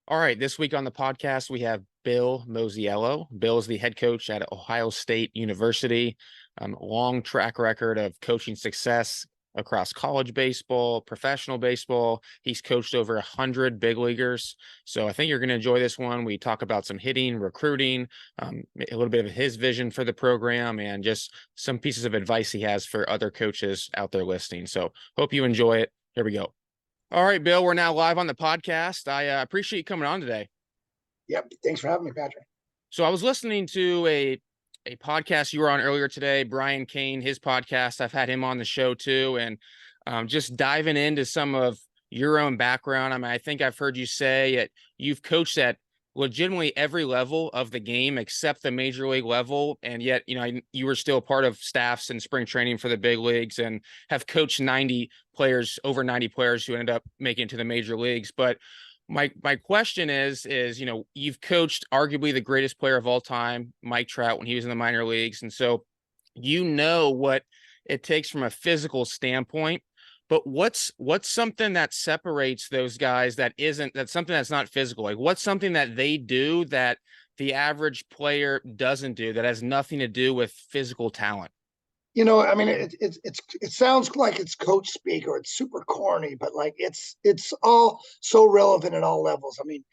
All right, this week on the podcast, we have Bill Mosiello. Bill is the head coach at Ohio State University. Long track record of coaching success across college baseball, professional baseball. He's coached over 100 big leaguers. So I think you're going to enjoy this one. We talk about some hitting, recruiting, a little bit of his vision for the program, and just some pieces of advice he has for other coaches out there listening. So hope you enjoy it. Here we go. All right, Bill, we're now live on the podcast. I appreciate you coming on today. Yep. Thanks for having me, Patrick. So I was listening to a podcast you were on earlier today, Brian Kane, his podcast. I've had him on the show too, and just diving into some of your own background. I mean, I think I've heard you say it. You've coached at legitimately every level of the game except the major league level, and yet you were still part of staffs and spring training for the big leagues, and have coached over 90 players who ended up making it to the major leagues. But my question is you've coached arguably the greatest player of all time, Mike Trout, when he was in the minor leagues, and so you know what it takes from a physical standpoint. But what's something that separates those guys that's something that's not physical? Like, what's something that they do that the average player doesn't do that has nothing to do with physical talent? I mean, it sounds like it's coach speak or it's super corny, but like it's all so relevant at all levels. I mean,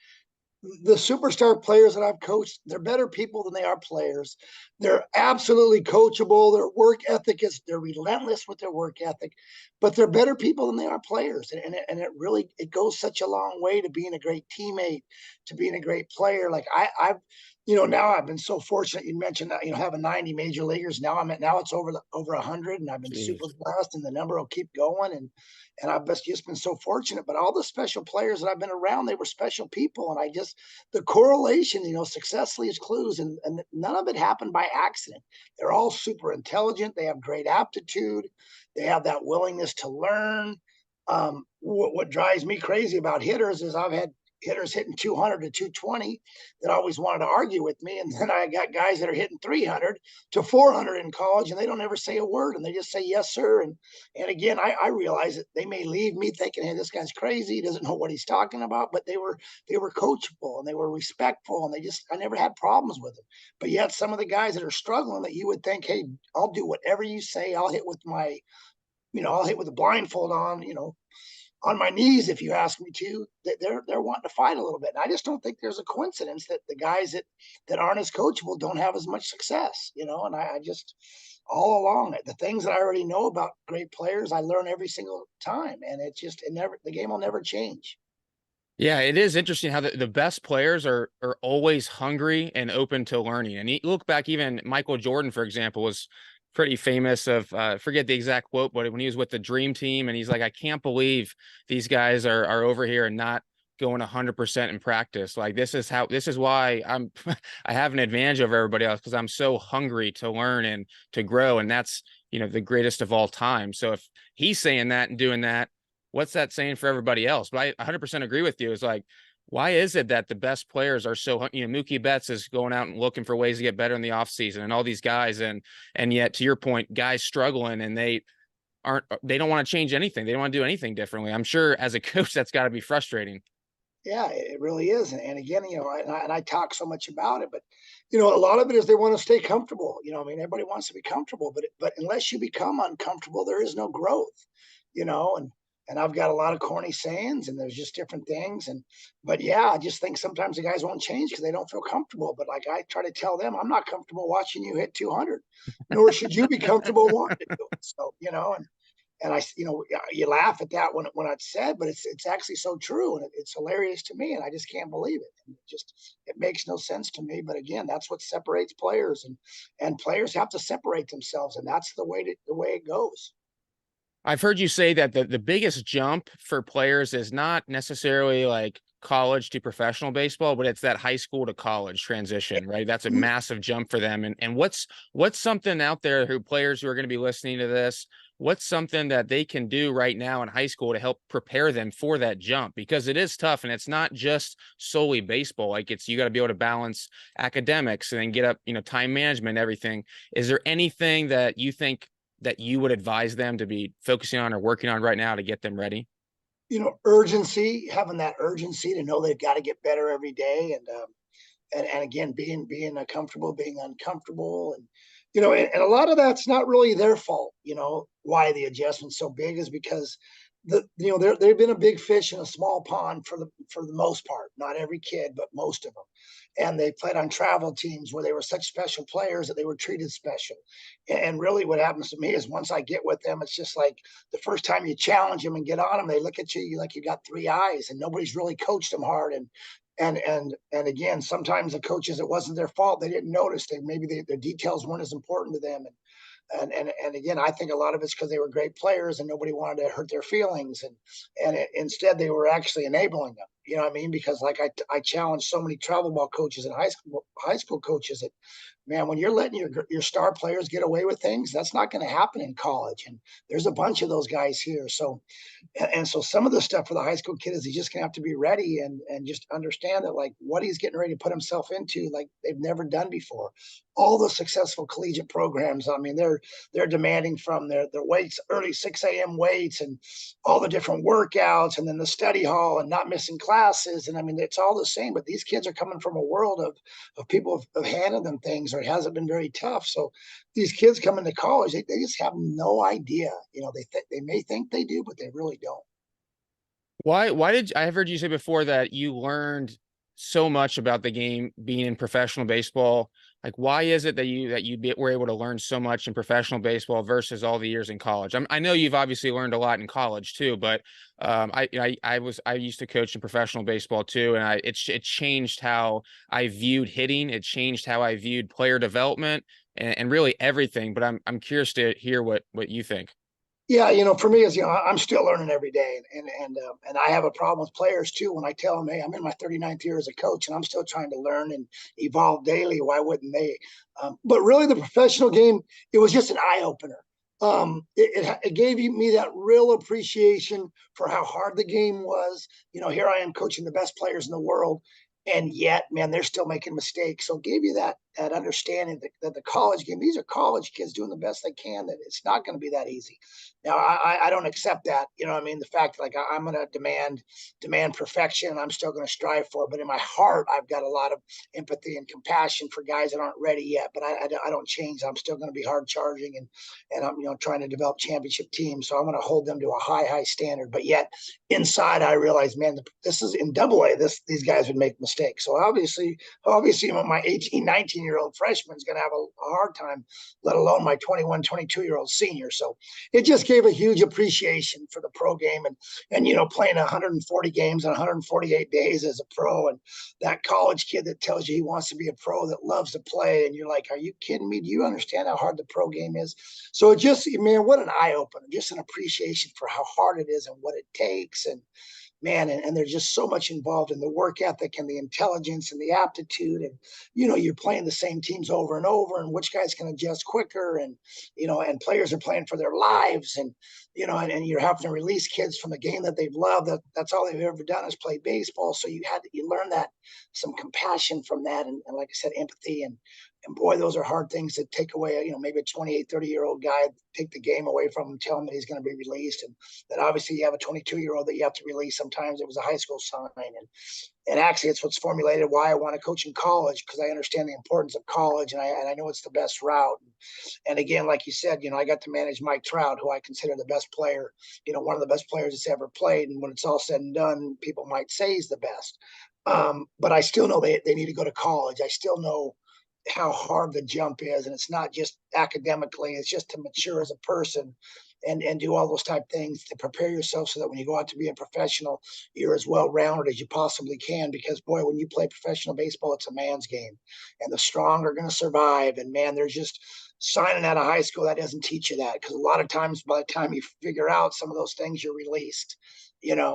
the superstar players that I've coached, they're better people than they are players. They're absolutely coachable. Their work ethic they're relentless with their work ethic, but they're better people than they are players. It goes such a long way to being a great teammate, to being a great player. Like I've, now I've been so fortunate. You mentioned that, having 90 major leaguers. Now it's over 100, and I've been super Jeez. blessed, and the number will keep going. And I've just been so fortunate. But all the special players that I've been around, they were special people. And the correlation, success leaves clues, and none of it happened by accident. They're all super intelligent. They have great aptitude. They have that willingness to learn. What drives me crazy about hitters is I've had hitters hitting 200 to 220 that always wanted to argue with me. And then I got guys that are hitting 300 to 400 in college, and they don't ever say a word, and they just say, yes, sir. And again, I realize that they may leave me thinking, hey, this guy's crazy. He doesn't know what he's talking about, but they were coachable, and they were respectful, and I never had problems with them. But yet some of the guys that are struggling that you would think, hey, I'll do whatever you say. I'll hit with a blindfold on my knees if you ask me to. They're wanting to fight a little bit. And I just don't think there's a coincidence that the guys that aren't as coachable don't have as much success, and I just all along the things that I already know about great players, I learn every single time. And the game will never change. Yeah, it is interesting how the best players are always hungry and open to learning. And you look back, even Michael Jordan, for example, was pretty famous of forget the exact quote, but when he was with the Dream Team, and he's like, I can't believe these guys are over here and not going 100% in practice. Like, this is why I have an advantage over everybody else, because I'm so hungry to learn and to grow. And that's, the greatest of all time. So if he's saying that and doing that, what's that saying for everybody else? But I 100% agree with you. It's like, why is it that the best players are so, Mookie Betts is going out and looking for ways to get better in the offseason, and all these guys, and yet, to your point, guys struggling, and they don't want to change anything. They don't want to do anything differently. I'm sure as a coach, that's got to be frustrating. Yeah, it really is. And again, I talk so much about it, but a lot of it is they want to stay comfortable. I mean, everybody wants to be comfortable, but unless you become uncomfortable, there is no growth. And I've got a lot of corny sayings, and there's just different things. But yeah, I just think sometimes the guys won't change because they don't feel comfortable. But like I try to tell them, I'm not comfortable watching you hit 200, nor should you be comfortable wanting to do it. So, and you laugh at that when it's said, but it's actually so true, and it's hilarious to me, and I just can't believe it. And it makes no sense to me. But again, that's what separates players, and players have to separate themselves, and that's the way it goes. I've heard you say that the biggest jump for players is not necessarily like college to professional baseball, but it's that high school to college transition, right? That's a massive jump for them. And what's something out there players who are going to be listening to this, what's something that they can do right now in high school to help prepare them for that jump? Because it is tough, and it's not just solely baseball. Like, you got to be able to balance academics and then get up, time management, everything. Is there anything that you think that you would advise them to be focusing on or working on right now to get them ready? urgency, having that urgency to know they've got to get better every day. And again, being comfortable, being uncomfortable. And, and a lot of that's not really their fault. Why the adjustment's so big is because they've been a big fish in a small pond for the most part. Not every kid, but most of them. And they played on travel teams where they were such special players that they were treated special. And really what happens to me is once I get with them, it's just like the first time you challenge them and get on them, they look at you like you got three eyes, and nobody's really coached them hard. And again, sometimes the coaches, it wasn't their fault. They didn't notice. Their details weren't as important to them. And again, I think a lot of it's because they were great players and nobody wanted to hurt their feelings, and instead they were actually enabling them. You know what I mean? Because like I challenged so many travel ball coaches and high school coaches that, man, when you're letting your star players get away with things, that's not going to happen in college. And there's a bunch of those guys here. So some of the stuff for the high school kid is he's just gonna have to be ready and just understand that, like, what he's getting ready to put himself into, like they've never done before. All the successful collegiate programs, I mean, they're demanding from their weights, early 6 a.m. weights, and all the different workouts, and then the study hall and not missing classes. And I mean, it's all the same, but these kids are coming from a world of people have handed them things, or it hasn't been very tough. So these kids coming to college, they just have no idea. They may think they do, but they really don't. Why did I have heard you say before that you learned so much about the game being in professional baseball? Like, why is it that were able to learn so much in professional baseball versus all the years in college? I know you've obviously learned a lot in college too, but I used to coach in professional baseball too, and it changed how I viewed hitting. It changed how I viewed player development and really everything. But I'm curious to hear what you think. Yeah, for me, is I'm still learning every day, and I have a problem with players too. When I tell them, hey, I'm in my 39th year as a coach, and I'm still trying to learn and evolve daily. Why wouldn't they? But really, the professional game, it was just an eye opener. It gave me that real appreciation for how hard the game was. Here I am coaching the best players in the world, and yet, man, they're still making mistakes. So it gave you that understanding that the college game, these are college kids doing the best they can, that it's not going to be that easy. Now, I don't accept that. You know what I mean? The fact, like, I'm going to demand perfection. I'm still going to strive for it. But in my heart, I've got a lot of empathy and compassion for guys that aren't ready yet. But I don't change. I'm still going to be hard charging, and I'm trying to develop championship teams. So I'm going to hold them to a high standard. But yet inside, I realize, man, this is in double A. These guys would make mistakes. So obviously, my 18, 19-year-old freshman is going to have a hard time, let alone my 21, 22-year-old senior. So it just gave a huge appreciation for the pro game, and playing 140 games in 148 days as a pro, and that college kid that tells you he wants to be a pro, that loves to play, and you're like, are you kidding me? Do you understand how hard the pro game is? So it just, man, what an eye opener, just an appreciation for how hard it is and what it takes. And man, and there's just so much involved in the work ethic and the intelligence and the aptitude. And you're playing the same teams over and over, and which guys can adjust quicker. And and players are playing for their lives. And and you're having to release kids from the game that they've loved, that's all they've ever done is play baseball. So you learn that, some compassion from that, and like I said, empathy. And boy, those are hard things to take away. Maybe a 28, 30-year-old guy, take the game away from him, tell him that he's going to be released. And then obviously you have a 22-year-old that you have to release. Sometimes it was a high school sign. And actually, it's what's formulated why I want to coach in college, because I understand the importance of college, and I know it's the best route. And again, like you said, I got to manage Mike Trout, who I consider the best player, one of the best players that's ever played. And when it's all said and done, people might say he's the best. But I still know they need to go to college. I still know how hard the jump is, and it's not just academically, it's just to mature as a person, and do all those type things to prepare yourself so that when you go out to be a professional, you're as well rounded as you possibly can. Because boy, when you play professional baseball, it's a man's game, and the strong are going to survive. And man, there's just signing out of high school that doesn't teach you that, because a lot of times by the time you figure out some of those things, you're released.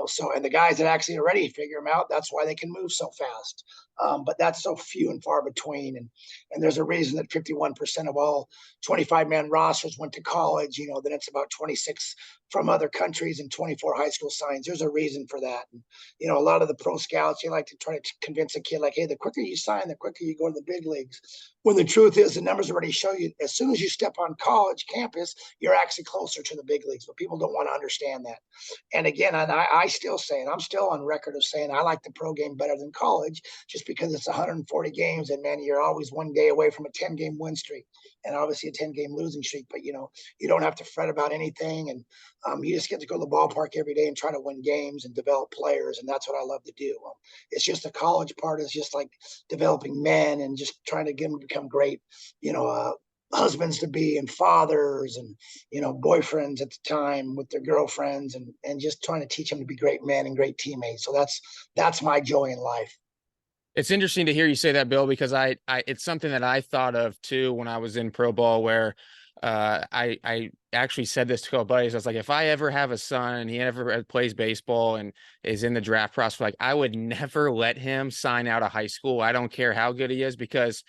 So, and the guys that actually already figure them out, that's why they can move so fast. But that's so few and far between. And there's a reason that 51% of all 25-man rosters went to college. Then it's about 26 from other countries and 24 high school signs. There's a reason for that. And a lot of the pro scouts, they like to try to convince a kid, like, hey, the quicker you sign, the quicker you go to the big leagues. when the truth is the numbers already show you as soon as you step on college campus, you're actually closer to the big leagues, but people don't want to understand that. And again, I still say it, I'm still on record of saying I like the pro game better than college just because it's 140 games and man, you're always one day away from a 10-game win streak and obviously a 10-game losing streak, but you don't have to fret about anything. And you just get to go to the ballpark every day and try to win games and develop players. And that's what I love to do. It's just the college part is just like developing men and just trying to get them to become great, husbands to be and fathers and boyfriends at the time with their girlfriends and just trying to teach them to be great men and great teammates. So that's my joy in life. It's interesting to hear you say that, Bill, because I it's something that I thought of too when I was in pro ball, where I actually said this to a couple buddies. I was like, if I ever have a son and he ever plays baseball and is in the draft process, like I would never let him sign out of high school. I don't care how good he is, because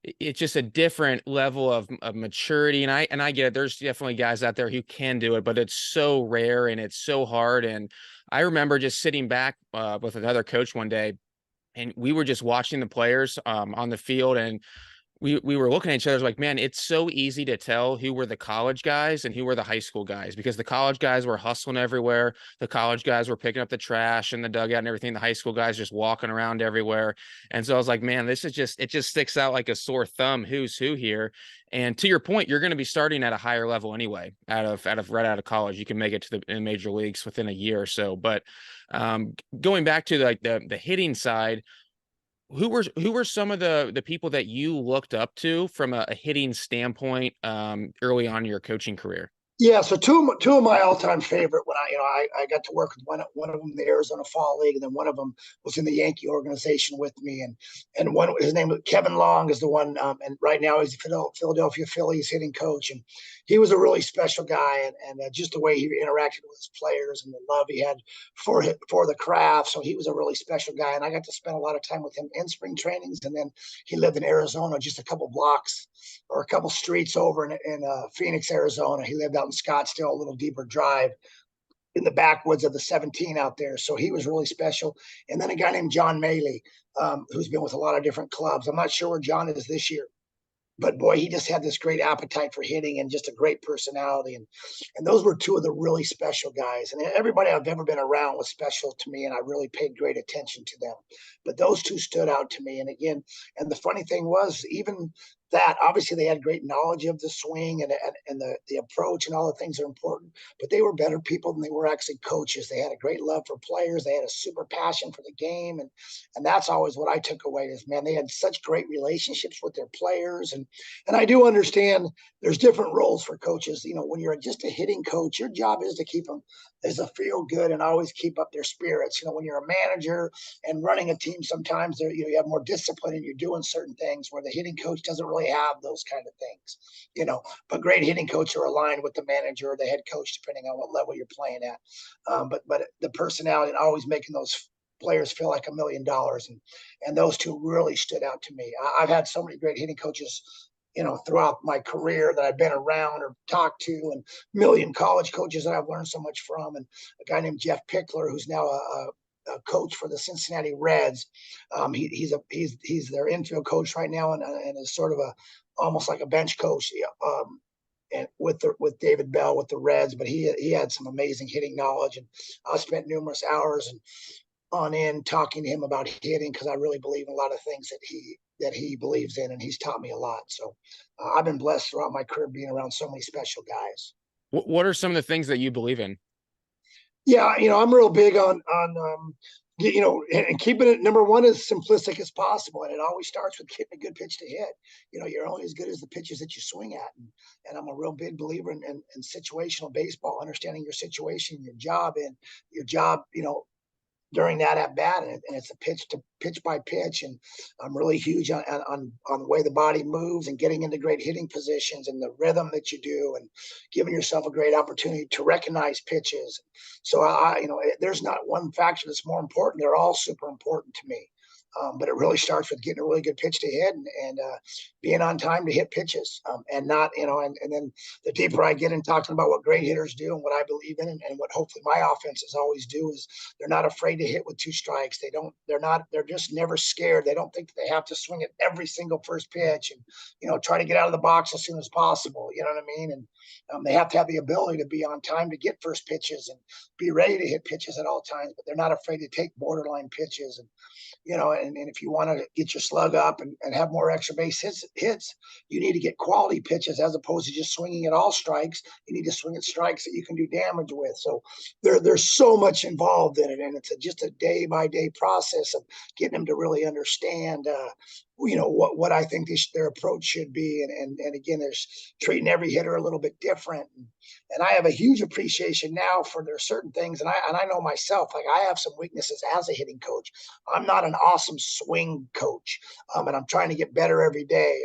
it's just a different level of maturity. And I get it. There's definitely guys out there who can do it, but it's so rare and it's so hard. And I remember just sitting back with another coach one day, and we were just watching the players on the field, and we were looking at each other like, man, it's so easy to tell who were the college guys and who were the high school guys, because the college guys were hustling everywhere. The college guys were picking up the trash and the dugout and everything. The high school guys just walking around everywhere. And so I was like, man, this is just, it just sticks out like a sore thumb who's who here. And to your point, you're going to be starting at a higher level anyway, right out of college. You can make it to the major leagues within a year or so. But going back to like the hitting side, who were some of the people that you looked up to from a hitting standpoint early on in your coaching career? Yeah, so two of my all-time favorite when I got to work with one of them in the Arizona Fall League, and then one of them was in the Yankee organization with me, and one his name was Kevin Long is the one, and right now he's the Philadelphia Phillies hitting coach, and he was a really special guy, and just the way he interacted with his players and the love he had for the craft, so he was a really special guy, and I got to spend a lot of time with him in spring trainings, and then he lived in Arizona, just a couple blocks or a couple streets over in Phoenix, Arizona. He lived out in Scottsdale, a little deeper drive in the backwoods of the 17 out there. So he was really special. And then a guy named John Maley, who's been with a lot of different clubs. I'm not sure where John is this year, but boy, he just had this great appetite for hitting and just a great personality. And those were two of the really special guys. And everybody I've ever been around was special to me, and I really paid great attention to them. But those two stood out to me. And again, and the funny thing was, even that obviously they had great knowledge of the swing and the approach and all the things that are important, but they were better people than they were actually coaches. They had a great love for players. They had a super passion for the game. And that's always what I took away is, man, they had such great relationships with their players. And I do understand there's different roles for coaches. When you're just a hitting coach, your job is to keep them as a feel good and always keep up their spirits. When you're a manager and running a team, sometimes you have more discipline and you're doing certain things where the hitting coach doesn't really have those kind of things. But great hitting coaches are aligned with the manager or the head coach, depending on what level you're playing at. But the personality and always making those players feel like $1 million. And those two really stood out to me. I've had so many great hitting coaches throughout my career that I've been around or talked to, and a million college coaches that I've learned so much from, and a guy named Jeff Pickler, who's now a coach for the Cincinnati Reds. He's their infield coach right now, and is sort of almost like a bench coach. And with David Bell with the Reds, but he had some amazing hitting knowledge, and I spent numerous hours and on end talking to him about hitting because I really believe in a lot of things that he believes in, and he's taught me a lot. So I've been blessed throughout my career being around so many special guys. What are some of the things that you believe in? Yeah, I'm real big on and keeping it number one as simplistic as possible, and it always starts with getting a good pitch to hit. You're only as good as the pitches that you swing at, and I'm a real big believer in situational baseball, understanding your situation, your job, during that at bat, and it's a pitch by pitch, and I'm really huge on the way the body moves and getting into great hitting positions and the rhythm that you do, and giving yourself a great opportunity to recognize pitches. So there's not one factor that's more important. They're all super important to me. But it really starts with getting a really good pitch to hit and being on time to hit pitches, and not, and then the deeper I get in talking about what great hitters do and what I believe in, and what hopefully my offenses always do, is they're not afraid to hit with 2 strikes. They're just never scared. They don't think they have to swing at every single first pitch and, try to get out of the box as soon as possible. You know what I mean? And they have to have the ability to be on time to get first pitches and be ready to hit pitches at all times, but they're not afraid to take borderline pitches. And if you want to get your slug up and have more extra base hits, you need to get quality pitches as opposed to just swinging at all strikes. You need to swing at strikes that you can do damage with. So there's so much involved in it, and it's just a day by day process of getting them to really understand, what I think their approach should be. And again, there's treating every hitter a little bit different. And I have a huge appreciation now for their certain things. And I know myself, like I have some weaknesses as a hitting coach. I'm not an awesome swing coach, and I'm trying to get better every day.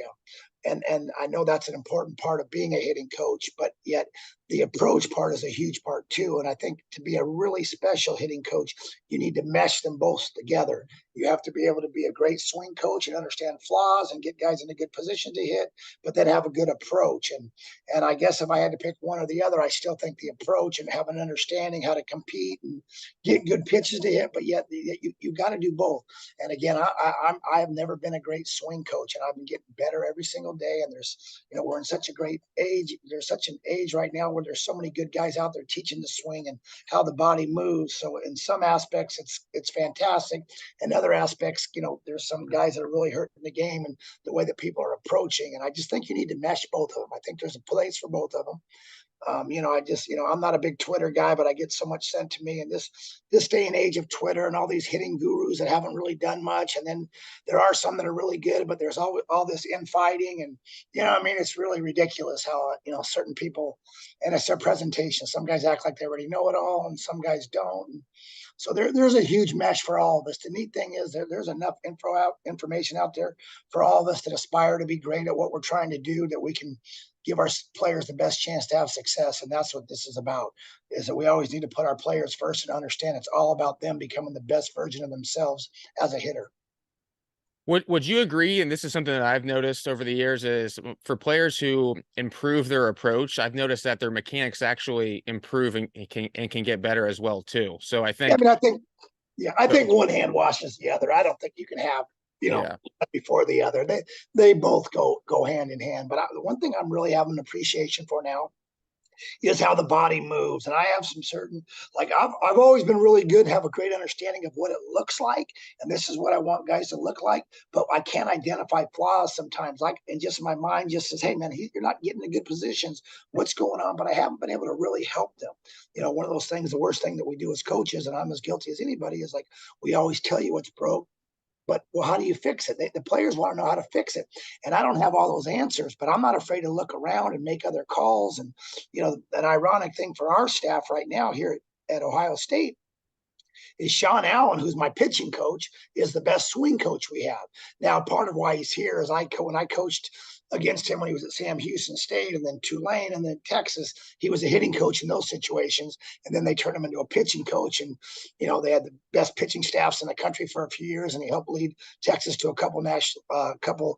And I know that's an important part of being a hitting coach, but yet the approach part is a huge part too. And I think to be a really special hitting coach, you need to mesh them both together. You have to be able to be a great swing coach and understand flaws and get guys in a good position to hit, but then have a good approach. And I guess if I had to pick one or the other, I still think the approach and have an understanding how to compete and get good pitches to hit, but yet you got to do both. And again, I have never been a great swing coach, and I've been getting better every single day. And we're in such a great age. There's such an age right now where there's so many good guys out there teaching the swing and how the body moves. So in some aspects, it's fantastic. In other aspects, there's some guys that are really hurting the game and the way that people are approaching. And I just think you need to mesh both of them. I think there's a place for both of them. I'm not a big Twitter guy, but I get so much sent to me in this day and age of Twitter and all these hitting gurus that haven't really done much. And then there are some that are really good, but there's all this infighting. And, it's really ridiculous how, certain people, and it's their presentation. Some guys act like they already know it all and some guys don't. And so there's a huge mesh for all of us. The neat thing is there's enough information out there for all of us that aspire to be great at what we're trying to do, that we can give our players the best chance to have success. And that's what this is about, is that we always need to put our players first and understand it's all about them becoming the best version of themselves as a hitter. Would you agree? And this is something that I've noticed over the years, is for players who improve their approach, I've noticed that their mechanics actually improve and can get better as well too. So I think, I think one hand washes the other. I don't think you can have, yeah, before the other. They both go hand in hand. But the one thing I'm really having an appreciation for now is how the body moves. And I have some certain, like I've always been really good, have a great understanding of what it looks like. And this is what I want guys to look like, but I can't identify flaws sometimes. And just my mind just says, hey man, you're not getting in good positions. What's going on? But I haven't been able to really help them. One of those things, the worst thing that we do as coaches, and I'm as guilty as anybody, is like, we always tell you what's broke. But how do you fix it? The players want to know how to fix it. And I don't have all those answers, but I'm not afraid to look around and make other calls. And, an ironic thing for our staff right now here at Ohio State is Sean Allen, who's my pitching coach, is the best swing coach we have. Now, part of why he's here is when I coached against him when he was at Sam Houston State and then Tulane and then Texas, he was a hitting coach in those situations. And then they turned him into a pitching coach. And, they had the best pitching staffs in the country for a few years, and he helped lead Texas to a couple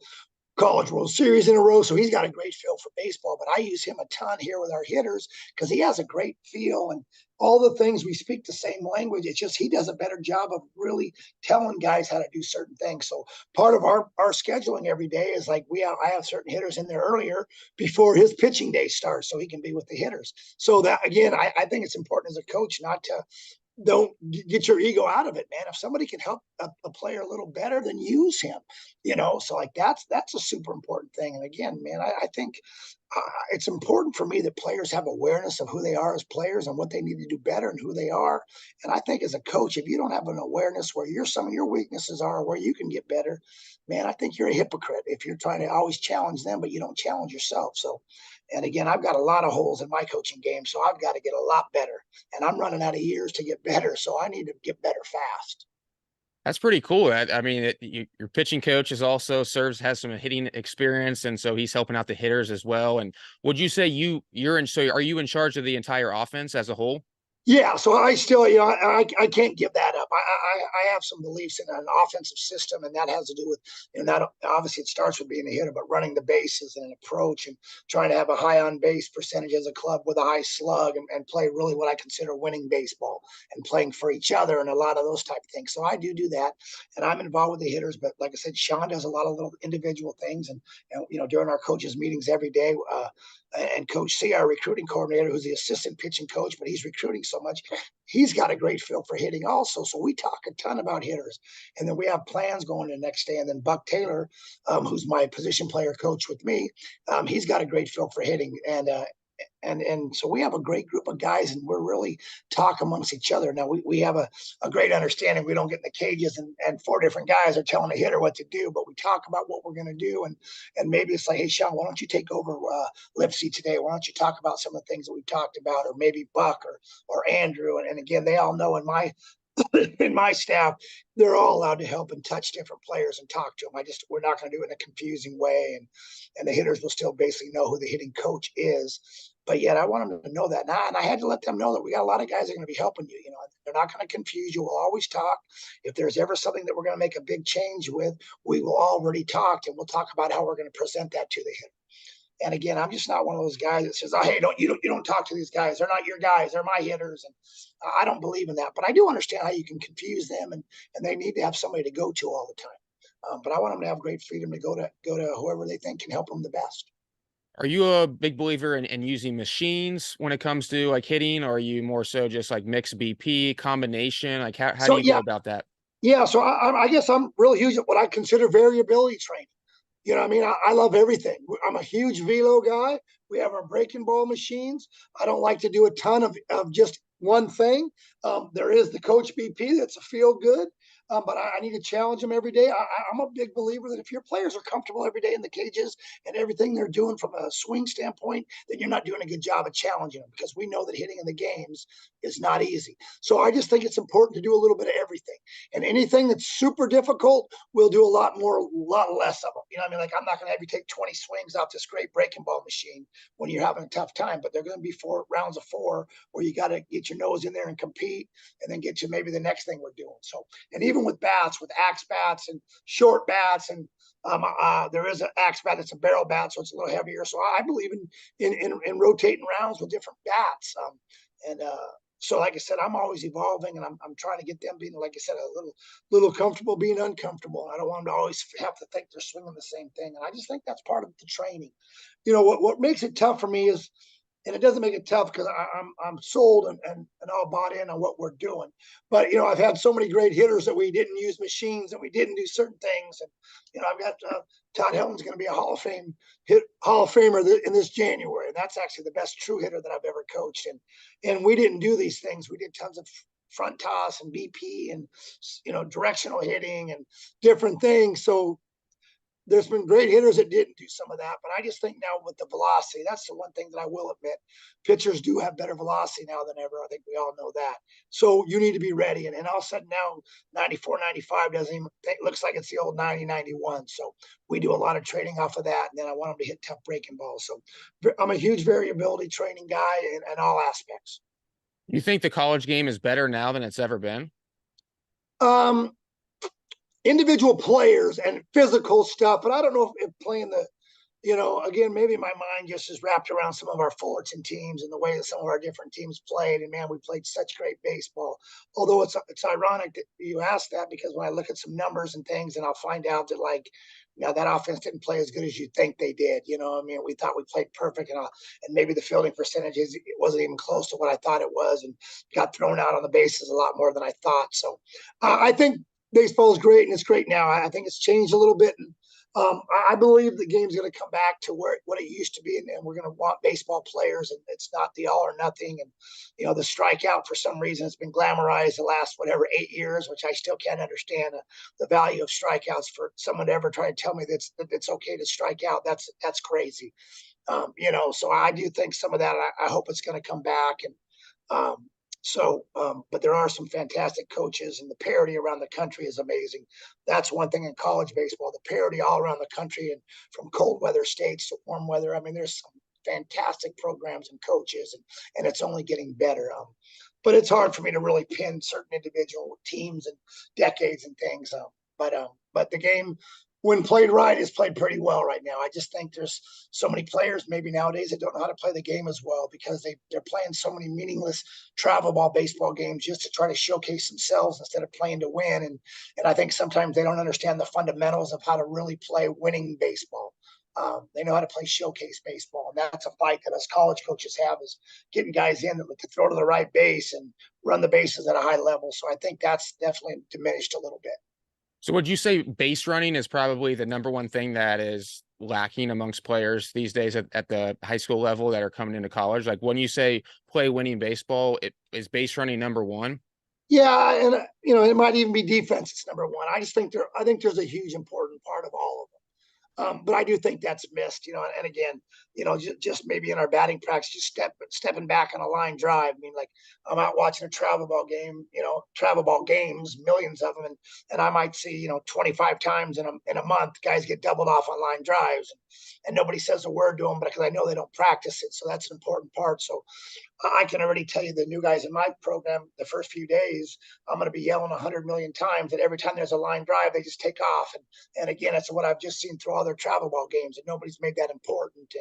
College World Series in a row. So he's got a great feel for baseball, but I use him a ton here with our hitters because he has a great feel and all the things. We speak the same language. It's just he does a better job of really telling guys how to do certain things. So part of our scheduling every day is like I have certain hitters in there earlier before his pitching day starts so he can be with the hitters. So that, again, I think it's important as a coach not to don't get your ego out of it, man. If somebody can help a player a little better, then use him, so like that's a super important thing. And again, man, I think it's important for me that players have awareness of who they are as players and what they need to do better and who they are. And I think as a coach, if you don't have an awareness where some of your weaknesses are, where you can get better, man, I think you're a hypocrite if you're trying to always challenge them, but you don't challenge yourself. So, and again, I've got a lot of holes in my coaching game, so I've got to get a lot better. And I'm running out of years to get better, so I need to get better fast. that's pretty cool. I mean, your pitching coach has some hitting experience, and so he's helping out the hitters as well. And would you say are you in charge of the entire offense as a whole? Yeah, so I still, I can't give that up. I have some beliefs in an offensive system, and that has to do with, not obviously it starts with being a hitter, but running the bases and an approach and trying to have a high on base percentage as a club with a high slug and play really what I consider winning baseball and playing for each other and a lot of those type of things. So I do that, and I'm involved with the hitters. But like I said, Sean does a lot of little individual things, and during our coaches meetings every day. And Coach C, our recruiting coordinator, who's the assistant pitching coach, but he's recruiting so much, he's got a great feel for hitting also. So we talk a ton about hitters, and then we have plans going the next day. And then Buck Taylor, who's my position player coach with me, he's got a great feel for hitting, and so we have a great group of guys, and we're really talk amongst each other. Now we have a great understanding. We don't get in the cages and four different guys are telling a hitter what to do, but we talk about what we're going to do, and maybe it's like, hey Sean, why don't you take over Lipsy today? Why don't you talk about some of the things that we've talked about, or maybe Buck or Andrew, and again, they all know in my in my staff, they're all allowed to help and touch different players and talk to them. We're not going to do it in a confusing way, and the hitters will still basically know who the hitting coach is. But yet, I want them to know that now, and I had to let them know that we got a lot of guys that are going to be helping you. They're not going to confuse you. We'll always talk. If there's ever something that we're going to make a big change with, we will already talk, and we'll talk about how we're going to present that to the hitter. And again, I'm just not one of those guys that says, "Oh, hey, you don't talk to these guys. They're not your guys. They're my hitters." And I don't believe in that. But I do understand how you can confuse them, and they need to have somebody to go to all the time. But I want them to have great freedom to go to whoever they think can help them the best. Are you a big believer in using machines when it comes to like hitting, or are you more so just like mixed BP combination? Like how do So you go yeah, about that? yeah. So I guess I'm really huge at what I consider variability training. You know what I mean? I love everything. I'm a huge velo guy. We have our breaking ball machines. I don't like to do a ton of just one thing. There is the Coach BP that's a feel good, but I need to challenge them every day. I'm a big believer that if your players are comfortable every day in the cages and everything they're doing from a swing standpoint, then you're not doing a good job of challenging them, because we know that hitting in the games is not easy. So I just think it's important to do a little bit of everything. And anything that's super difficult, we'll do a lot less of them. You know what I mean? Like, I'm not going to have you take 20 swings off this great breaking ball machine when you're having a tough time, but they're going to be 4 rounds of 4 where you got to get your nose in there and compete, and then get to maybe the next thing we're doing. So, and even with bats, with axe bats and short bats, and there is an axe bat that's a barrel bat, so it's a little heavier. So I believe in rotating rounds with different bats. And so, like I said, I'm always evolving, and I'm trying to get them being, like I said, a little comfortable being uncomfortable. I don't want them to always have to think they're swinging the same thing, and I just think that's part of the training. What makes it tough for me is, and it doesn't make it tough because I'm sold and all bought in on what we're doing. But I've had so many great hitters that we didn't use machines and we didn't do certain things. And I've got Todd Helton's going to be a Hall of Famer in this January, and that's actually the best true hitter that I've ever coached. And we didn't do these things. We did tons of front toss and BP and directional hitting and different things. So there's been great hitters that didn't do some of that, but I just think now with the velocity, that's the one thing that I will admit. Pitchers do have better velocity now than ever. I think we all know that. So you need to be ready. And all of a sudden now, 94, 95 doesn't even looks like it's the old 90, 91. So we do a lot of training off of that. And then I want them to hit tough breaking balls. So I'm a huge variability training guy in all aspects. You think the college game is better now than it's ever been? Um, Individual players and physical stuff, but I don't know if playing again, maybe my mind just is wrapped around some of our Fullerton teams and the way that some of our different teams played. And man, we played such great baseball. Although it's ironic that you asked that, because when I look at some numbers and things, and I'll find out that that offense didn't play as good as you think they did. I mean, we thought we played perfect, and maybe the fielding percentages, it wasn't even close to what I thought it was, and got thrown out on the bases a lot more than I thought. So I think baseball is great, and it's great now. I think it's changed a little bit, and I believe the game's going to come back to what it used to be, and we're going to want baseball players, and it's not the all or nothing. And the strikeout, for some reason, has been glamorized the last 8 years, which I still can't understand the value of strikeouts. For someone to ever try to tell me that it's okay to strike out, that's crazy. So I do think some of that. I hope it's going to come back, and but there are some fantastic coaches, and the parity around the country is amazing. That's one thing in college baseball, the parity all around the country, and from cold weather states to warm weather. I mean, there's some fantastic programs and coaches, and it's only getting better. but it's hard for me to really pin certain individual teams and decades and things. But the game, when played right, is played pretty well right now. I just think there's so many players maybe nowadays that don't know how to play the game as well because they're playing so many meaningless travel ball baseball games just to try to showcase themselves instead of playing to win. And I think sometimes they don't understand the fundamentals of how to really play winning baseball. They know how to play showcase baseball, and that's a fight that us college coaches have, is getting guys in that can throw to the right base and run the bases at a high level. So I think that's definitely diminished a little bit. So would you say base running is probably the number one thing that is lacking amongst players these days at the high school level that are coming into college? Like when you say play winning baseball, it is base running number one? Yeah, and it might even be defense. It's number one. I think there's a huge important part of all of them. But I do think that's missed, and again, just maybe in our batting practice, just stepping back on a line drive. I mean, like I'm out watching a travel ball game, travel ball games, millions of them. And I might see, 25 times in a month, guys get doubled off on line drives and nobody says a word to them, but because I know they don't practice it. So that's an important part. So I can already tell you the new guys in my program, the first few days, I'm going to be yelling 100 million times that every time there's a line drive, they just take off. And again, that's what I've just seen through all their travel ball games, and nobody's made that important.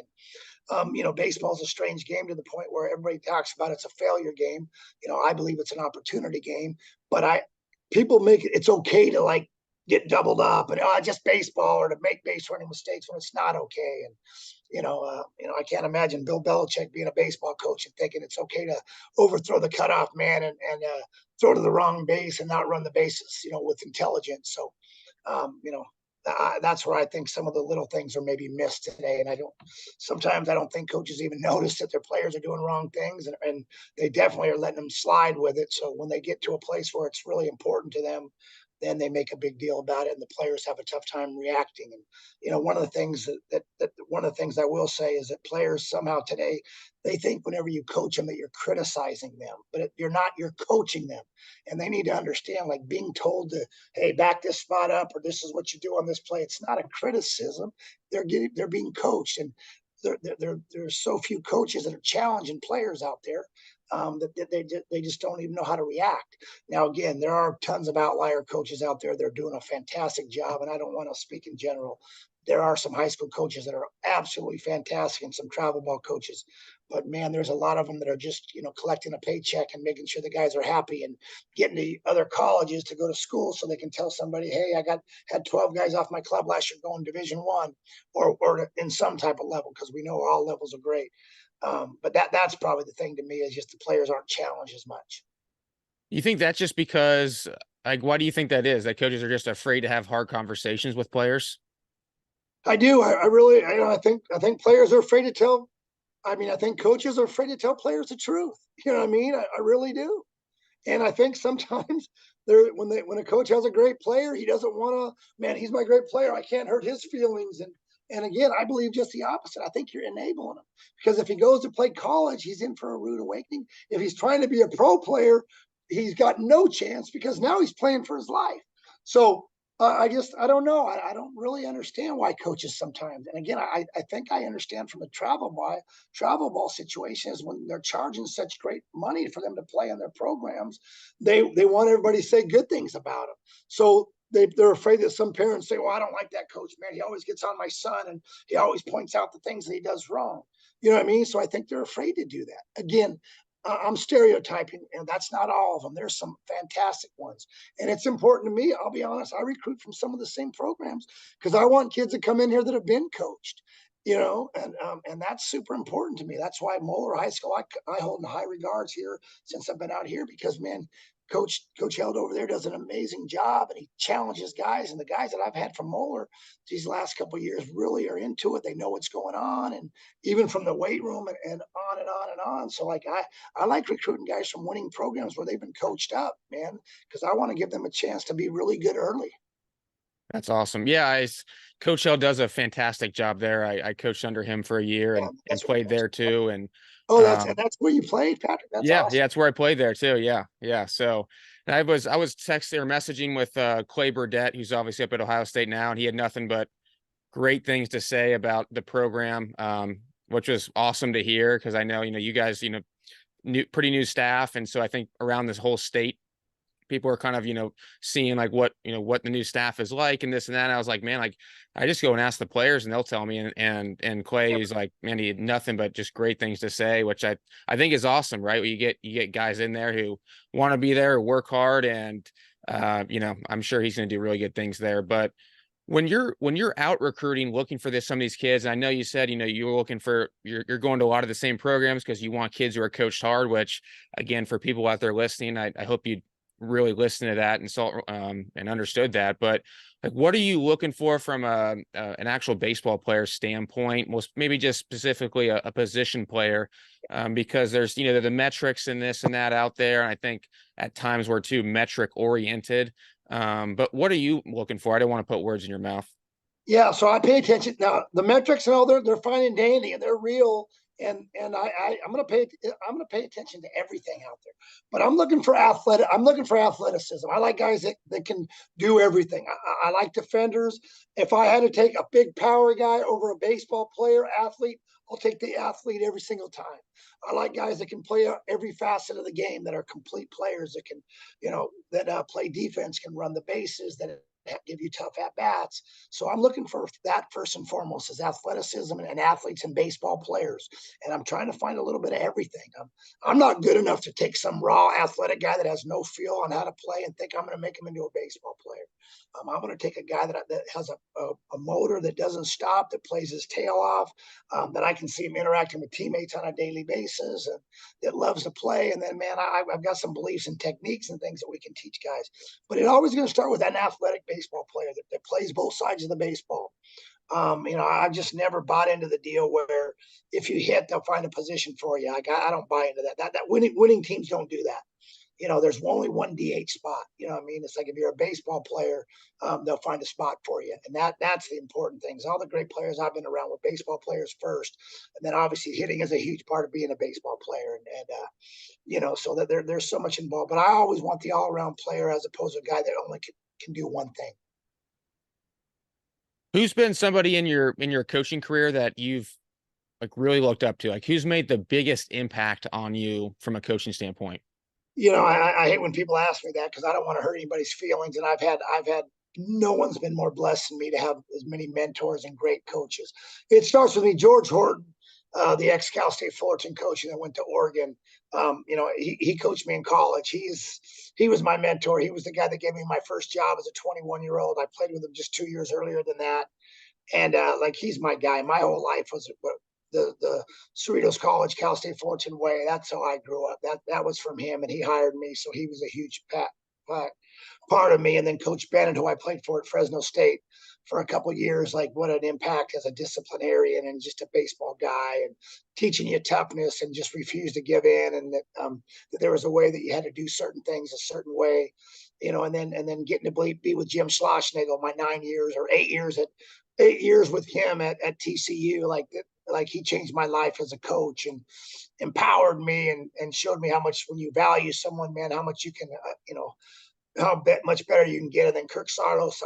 And baseball's a strange game to the point where everybody talks about it's a failure game. I believe it's an opportunity game, but people make it's okay to like get doubled up and just baseball, or to make base running mistakes when it's not okay. And I can't imagine Bill Belichick being a baseball coach and thinking it's okay to overthrow the cutoff man and throw to the wrong base and not run the bases, with intelligence. So, that's where I think some of the little things are maybe missed today. And sometimes I don't think coaches even notice that their players are doing wrong things, and they definitely are letting them slide with it. So when they get to a place where it's really important to them, then they make a big deal about it, and the players have a tough time reacting. And one of the things one of the things I will say is that players somehow today, they think whenever you coach them that you're criticizing them, but you're not. You're coaching them, and they need to understand, like being told to, hey, back this spot up, or this is what you do on this play. It's not a criticism. They're being coached, and there's so few coaches that are challenging players out there, that they just don't even know how to react. Now, again, there are tons of outlier coaches out there that are doing a fantastic job, and I don't want to speak in general. There are some high school coaches that are absolutely fantastic, and some travel ball coaches. But man, there's a lot of them that are just, collecting a paycheck and making sure the guys are happy, and getting to other colleges to go to school so they can tell somebody, hey, had 12 guys off my club last year going Division I, or in some type of level, because we know all levels are great. But that's probably the thing to me, is just the players aren't challenged as much. You think that's just because, like, why do you think that is? That coaches are just afraid to have hard conversations with players? I do. I really, I think players are afraid to tell. I mean, I think coaches are afraid to tell players the truth. You know what I mean? I really do. And I think sometimes when a coach has a great player, he doesn't want to, man, he's my great player, I can't hurt his feelings. And again, I believe just the opposite. I think you're enabling him, because if he goes to play college, he's in for a rude awakening. If he's trying to be a pro player, he's got no chance, because now he's playing for his life. So I don't know. I don't really understand why coaches sometimes. And again, I think I understand from the travel ball situation, is when they're charging such great money for them to play in their programs, they want everybody to say good things about them. So they're afraid that some parents say, well, I don't like that coach, man. He always gets on my son, and he always points out the things that he does wrong. You know what I mean? So I think they're afraid to do that. Again, I'm stereotyping, and that's not all of them. There's some fantastic ones. And it's important to me. I'll be honest. I recruit from some of the same programs because I want kids to come in here that have been coached, and that's super important to me. That's why Moeller High School, I hold in high regards here since I've been out here, because, man, Coach Held over there does an amazing job, and he challenges guys. And the guys that I've had from Moeller these last couple of years really are into it. They know what's going on, and even from the weight room, and on and on and on. So like I like recruiting guys from winning programs where they've been coached up, man, because I want to give them a chance to be really good early. That's awesome. Yeah, Coach Hill does a fantastic job there. I coached under him for a year Yeah, and played there too. And oh, um, that's where you played, Patrick. That's yeah, awesome. it's where I played there too. Yeah, yeah. So I was texting or messaging with Clay Burdett, who's obviously up at Ohio State now, and he had nothing but great things to say about the program, which was awesome to hear, because I know, you guys, pretty new staff. And so I think around this whole state, people are kind of, seeing like what the new staff is like and this and that. And I was like, man, like I just go and ask the players and they'll tell me. And Clay is like, man, he had nothing but just great things to say, which I think is awesome, right? You get guys in there who want to be there, work hard, and I'm sure he's going to do really good things there. But when you're out recruiting, looking for some of these kids, and I know you said, you're going to a lot of the same programs because you want kids who are coached hard, which again, for people out there listening, I hope you really listened to that and saw and understood that. But like, what are you looking for from an actual baseball player standpoint? Most maybe just specifically a position player, because there's the metrics and this and that out there, and I think at times we're too metric oriented. But what are you looking for? I don't want to put words in your mouth. Yeah, so I pay attention now. The metrics and all they're fine and dandy and they're real. And I'm gonna pay attention to everything out there. But I'm looking for athleticism. I like guys that can do everything. I like defenders. If I had to take a big power guy over a baseball player athlete, I'll take the athlete every single time. I like guys that can play every facet of the game, that are complete players, that can, that play defense, can run the bases, that give you tough at bats. So I'm looking for that first and foremost, is athleticism and athletes and baseball players. And I'm trying to find a little bit of everything. I'm not good enough to take some raw athletic guy that has no feel on how to play and think I'm going to make him into a baseball player. I'm going to take a guy that has a motor that doesn't stop, that plays his tail off, that I can see him interacting with teammates on a daily basis, and that loves to play. And then, man, I've got some beliefs and techniques and things that we can teach guys. But it's always going to start with an athletic baseball player that plays both sides of the baseball. I've just never bought into the deal where if you hit, they'll find a position for you. I don't buy into that. That winning teams don't do that. There's only one DH spot. You know what I mean? It's like if you're a baseball player, they'll find a spot for you. And that's the important things. All the great players I've been around were baseball players first. And then obviously hitting is a huge part of being a baseball player. So that there's so much involved. But I always want the all around player as opposed to a guy that only can do one thing. Who's been somebody in your coaching career that you've like really looked up to? Like, who's made the biggest impact on you from a coaching standpoint? I hate when people ask me that because I don't want to hurt anybody's feelings. And I've had no one's been more blessed than me to have as many mentors and great coaches. It starts with me, George Horton, the ex-Cal State Fullerton coach that went to Oregon. He coached me in college. He was my mentor. He was the guy that gave me my first job as a 21-year-old. I played with him just 2 years earlier than that. And he's my guy. My whole life was the Cerritos College, Cal State Fullerton way. That's how I grew up. That was from him, and he hired me, so he was a huge part of me. And then Coach Bennett, who I played for at Fresno State for a couple of years, like what an impact as a disciplinarian and just a baseball guy, and teaching you toughness and just refuse to give in, and that there was a way that you had to do certain things a certain way, and then getting to be with Jim Schlossnagle, my 8 years with him at TCU, like he changed my life as a coach and empowered me and showed me how much when you value someone, man, how much you can, how much better you can get. And then Kirk Saros,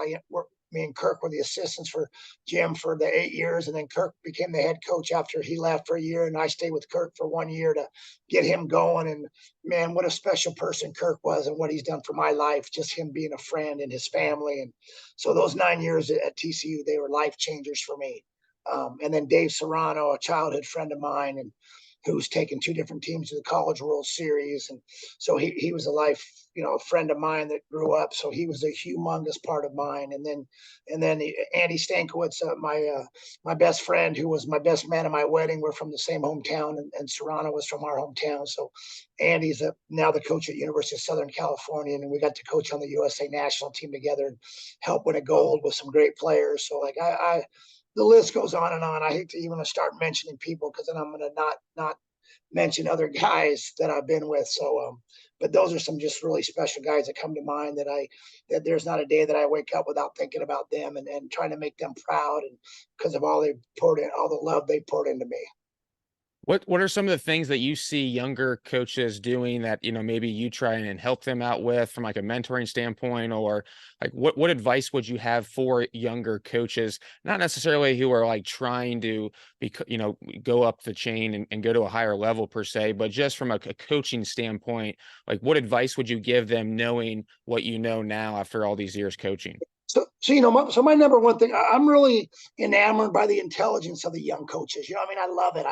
me and Kirk were the assistants for Jim for the 8 years. And then Kirk became the head coach after he left for a year. And I stayed with Kirk for 1 year to get him going. And man, what a special person Kirk was and what he's done for my life, just him being a friend and his family. And so those 9 years at TCU, they were life changers for me. And then Dave Serrano, a childhood friend of mine, and who's taken two different teams to the College World Series. And so he was a friend of mine that grew up. So he was a humongous part of mine. And then Andy Stankiewicz, my best friend, who was my best man at my wedding. We're from the same hometown, and Serrano was from our hometown. So Andy's now the coach at University of Southern California, and we got to coach on the USA national team together and help win a gold with some great players. So the list goes on and on. I hate to even start mentioning people because then I'm going to not mention other guys that I've been with. So, but those are some just really special guys that come to mind that there's not a day that I wake up without thinking about them and trying to make them proud, and because of all they poured in, all the love they poured into me. What are some of the things that you see younger coaches doing that, maybe you try and help them out with from like a mentoring standpoint, or like what advice would you have for younger coaches, not necessarily who are like trying to be, go up the chain and go to a higher level per se, but just from a coaching standpoint, like what advice would you give them knowing what you know now after all these years coaching? So my number one thing, I'm really enamored by the intelligence of the young coaches. I mean, I love it.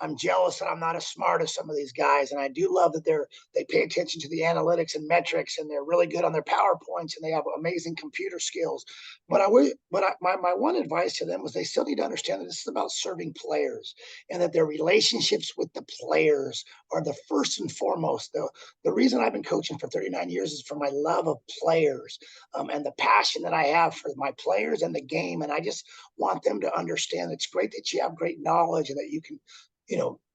I'm jealous that I'm not as smart as some of these guys, and I do love that they pay attention to the analytics and metrics, and they're really good on their PowerPoints, and they have amazing computer skills. My one advice to them was they still need to understand that this is about serving players, and that their relationships with the players are the first and foremost. The reason I've been coaching for 39 years is for my love of players, and the passion that I have for my players and the game. And I just want them to understand it's great that you have great knowledge and that you can,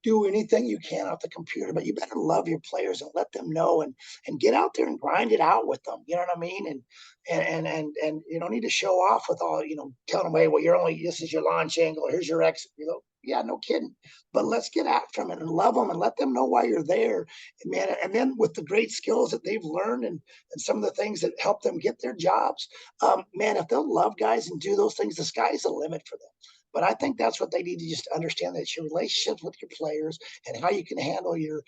do anything you can off the computer, but you better love your players and let them know, and get out there and grind it out with them. You know what I mean? And you don't need to show off with all, telling them, hey, well, this is your launch angle, or here's your exit. Yeah, no kidding. But let's get after them and love them and let them know why you're there. Man, and then with the great skills that they've learned, and some of the things that help them get their jobs, man, if they'll love guys and do those things, the sky's the limit for them. But I think that's what they need to just understand, that it's your relationships with your players and how you can handle your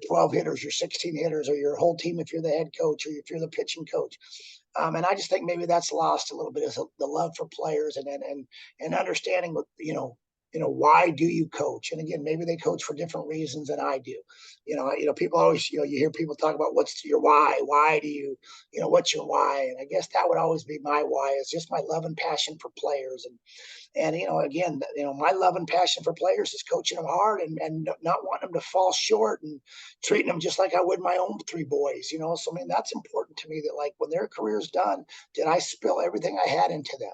12 hitters, your 16 hitters, or your whole team if you're the head coach or if you're the pitching coach. And I just think maybe that's lost a little bit, is the love for players, and understanding what, why do you coach? And again, maybe they coach for different reasons than I do. People always, you hear people talk about what's your why? Why do you, what's your why? And I guess that would always be my why, is just my love and passion for players. And again, my love and passion for players is coaching them hard, and not wanting them to fall short, and treating them just like I would my own three boys. So I mean, that's important to me, that like when their career's done, did I spill everything I had into them?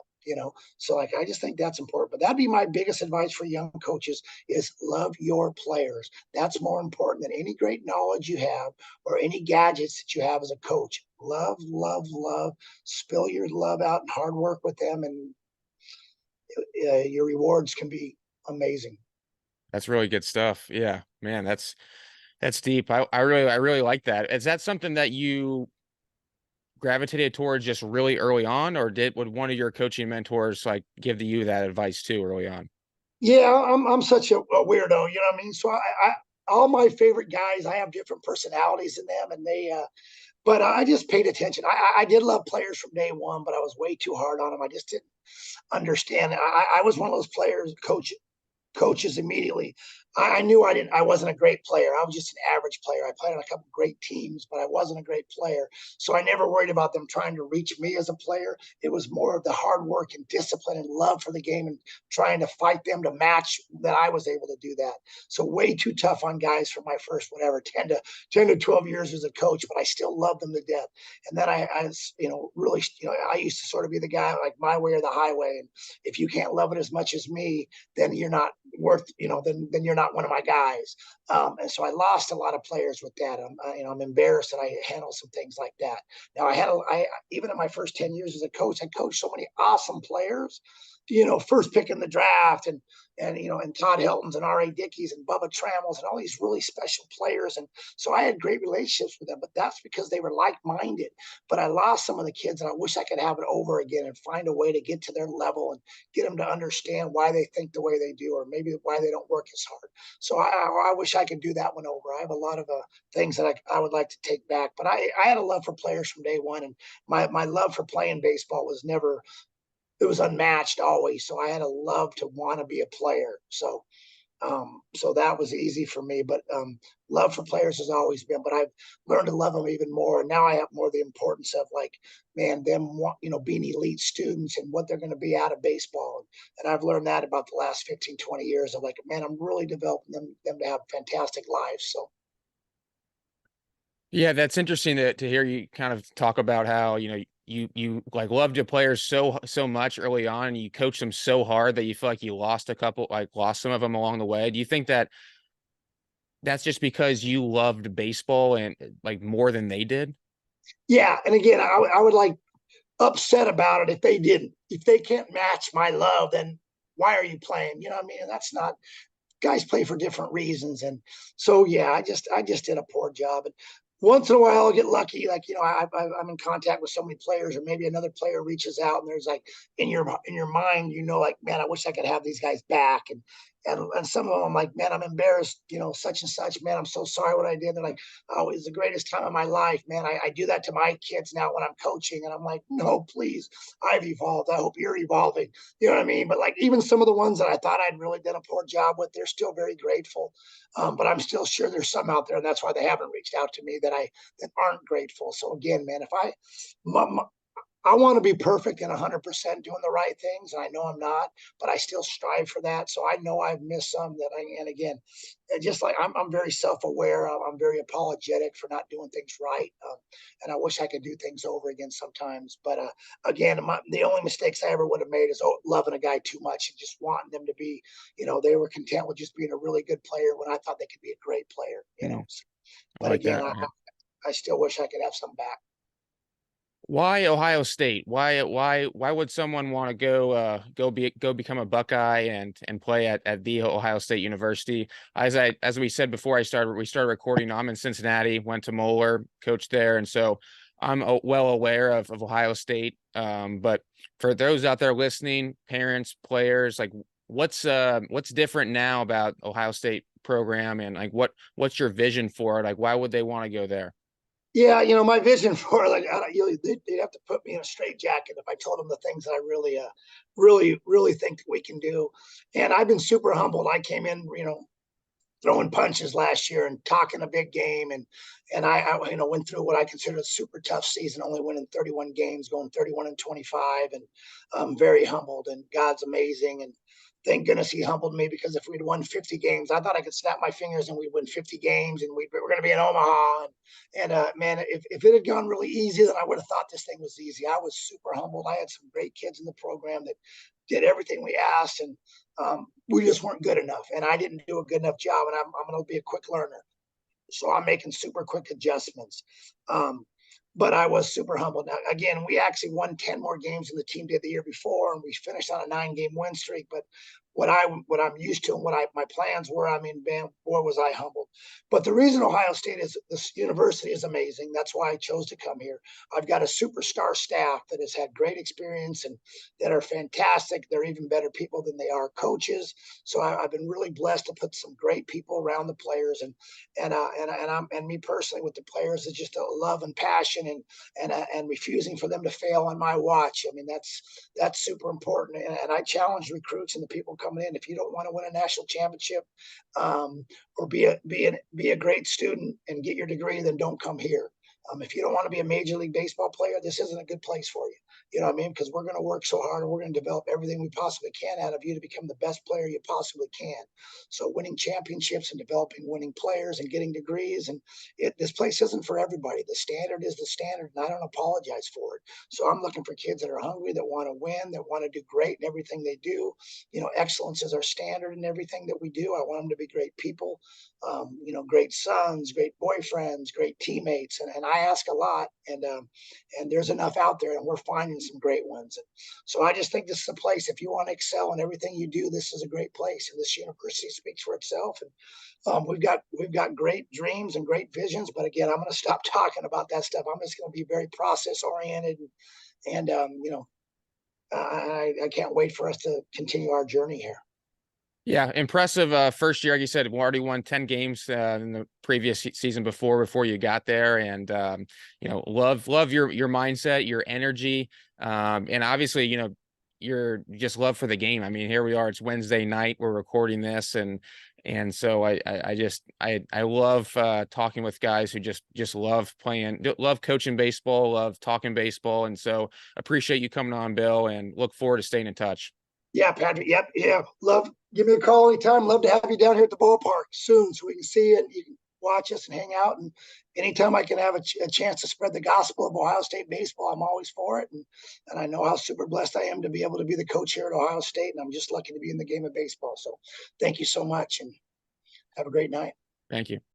So like, I just think that's important. But that'd be my biggest advice for young coaches, is love your players. That's more important than any great knowledge you have or any gadgets that you have as a coach. Love, love, love. Spill your love out and hard work with them, and your rewards can be amazing. That's really good stuff. Yeah, man, that's deep. I really like that. Is that something that you gravitated towards just really early on, or would one of your coaching mentors like give you that advice too early on? Yeah, I'm such a weirdo, you know what I mean? So I all my favorite guys, I have different personalities in them, and but I just paid attention. I did love players from day one, but I was way too hard on them. I just didn't understand. I was one of those coaches immediately. I knew I wasn't a great player. I was just an average player. I played on a couple of great teams, but I wasn't a great player. So I never worried about them trying to reach me as a player. It was more of the hard work and discipline and love for the game, and trying to fight them to match, that I was able to do that. So way too tough on guys for my first, whatever, 10 to 12 years as a coach, but I still love them to death. And then I really, I used to sort of be the guy, like my way or the highway. And if you can't love it as much as me, then you're not worth, then you're not one of my guys. And so I lost a lot of players with that. I'm embarrassed that I handled some things like that. Now I even in my first 10 years as a coach, I coached so many awesome players, first pick in the draft, and Todd Hilton's and R.A. Dickies and Bubba Trammell's and all these really special players. And so I had great relationships with them, but that's because they were like-minded. But I lost some of the kids, and I wish I could have it over again and find a way to get to their level and get them to understand why they think the way they do, or maybe why they don't work as hard. So I wish I could do that one over. I have a lot of things that I would like to take back, but I had a love for players from day one, and my love for playing baseball was never, it was unmatched always. So I had a love to want to be a player. So that was easy for me. But love for players has always been. But I've learned to love them even more. And now I have more the importance of, like, man, them being elite students and what they're going to be out of baseball. And I've learned that about the last 15, 20 years. Of like, man, I'm really developing them to have fantastic lives. So Yeah, that's interesting to hear you kind of talk about how, you like loved your players so much early on, and you coached them so hard that you feel like you lost some of them along the way. Do you think that that's just because you loved baseball and like more than they did? yeah, and again, I would like upset about it if they didn't. If they can't match my love, then why are you playing? You know what I mean? And that's not guys play for different reasons. And so, yeah, I just did a poor job. And once in a while I'll get lucky. Like, I'm in contact with so many players, or maybe another player reaches out and there's like in your mind, like, man, I wish I could have these guys back. And some of them I'm like, man, I'm embarrassed, such and such, man, I'm so sorry what I did. They're like, oh, it's the greatest time of my life, man. I do that to my kids now when I'm coaching. And I'm like, no, please, I've evolved. I hope you're evolving. You know what I mean? But like even some of the ones that I thought I'd really done a poor job with, they're still very grateful. But I'm still sure there's some out there, and that's why they haven't reached out to me that aren't grateful. So again, man, if I want to be perfect and 100% doing the right things. And I know I'm not, but I still strive for that. So I know I've missed some and again, just like I'm very self-aware. I'm very apologetic for not doing things right. And I wish I could do things over again sometimes. But again, the only mistakes I ever would have made is loving a guy too much and just wanting them to be, they were content with just being a really good player when I thought they could be a great player. So, I but like again, that. I still wish I could have some back. Why Ohio State? Why would someone want to go become a Buckeye and play at the Ohio State University? As we said before we started recording, I'm in Cincinnati, went to Moeller, coached there, and so I'm well aware of Ohio State. But for those out there listening, parents, players, like what's different now about Ohio State program, and like what's your vision for it? Like why would they want to go there? Yeah, my vision for it, like they'd have to put me in a straitjacket if I told them the things that I really think that we can do. And I've been super humbled. I came in, throwing punches last year and talking a big game, and I went through what I consider a super tough season, only winning 31 games, going 31-25, and I'm very humbled. And God's amazing, and thank goodness He humbled me, because if we'd won 50 games, I thought I could snap my fingers and we'd win 50 games, and we're going to be in Omaha. And man, if it had gone really easy, then I would have thought this thing was easy. I was super humbled. I had some great kids in the program that did everything we asked, and we just weren't good enough. And I didn't do a good enough job. And I'm going to be a quick learner, so I'm making super quick adjustments. But I was super humbled. Now, again, we actually won 10 more games than the team did the year before, and we finished on a 9-game win streak. But what I'm used to and my plans were, I mean, man, boy, was I humbled. But the reason Ohio State is this university is amazing. That's why I chose to come here. I've got a superstar staff that has had great experience and that are fantastic. They're even better people than they are coaches. So I've been really blessed to put some great people around the players, and me personally with the players is just a love and passion, and refusing for them to fail on my watch. I mean, that's super important. And I challenge recruits and the people coming in, if you don't want to win a national championship, or be a great student and get your degree, then don't come here. If you don't want to be a Major League Baseball player, this isn't a good place for you. You know what I mean? Because we're going to work so hard, and we're going to develop everything we possibly can out of you to become the best player you possibly can. So winning championships and developing winning players and getting degrees, and this place isn't for everybody. The standard is the standard, and I don't apologize for it. So I'm looking for kids that are hungry, that want to win, that want to do great in everything they do. Excellence is our standard in everything that we do. I want them to be great people, great sons, great boyfriends, great teammates, and I ask a lot, and there's enough out there, and we're finding some great ones. And so I just think this is a place, if you want to excel in everything you do, this is a great place, and this university speaks for itself. And we've got great dreams and great visions, but again, I'm going to stop talking about that stuff. I'm just going to be very process oriented, and I can't wait for us to continue our journey here. Yeah, impressive first year. Like you said, we already won 10 games in the previous season before you got there. And love your mindset, your energy. And obviously, your just love for the game. I mean, here we are, it's Wednesday night, we're recording this, and so I love talking with guys who just love coaching baseball, love talking baseball. And so appreciate you coming on, Bill, and look forward to staying in touch. Yeah, Patrick. Yep. Yeah. Love. Give me a call anytime. Love to have you down here at the ballpark soon, so we can see it. You can watch us and hang out. And anytime I can have a chance to spread the gospel of Ohio State baseball, I'm always for it. And I know how super blessed I am to be able to be the coach here at Ohio State. And I'm just lucky to be in the game of baseball. So thank you so much, and have a great night. Thank you.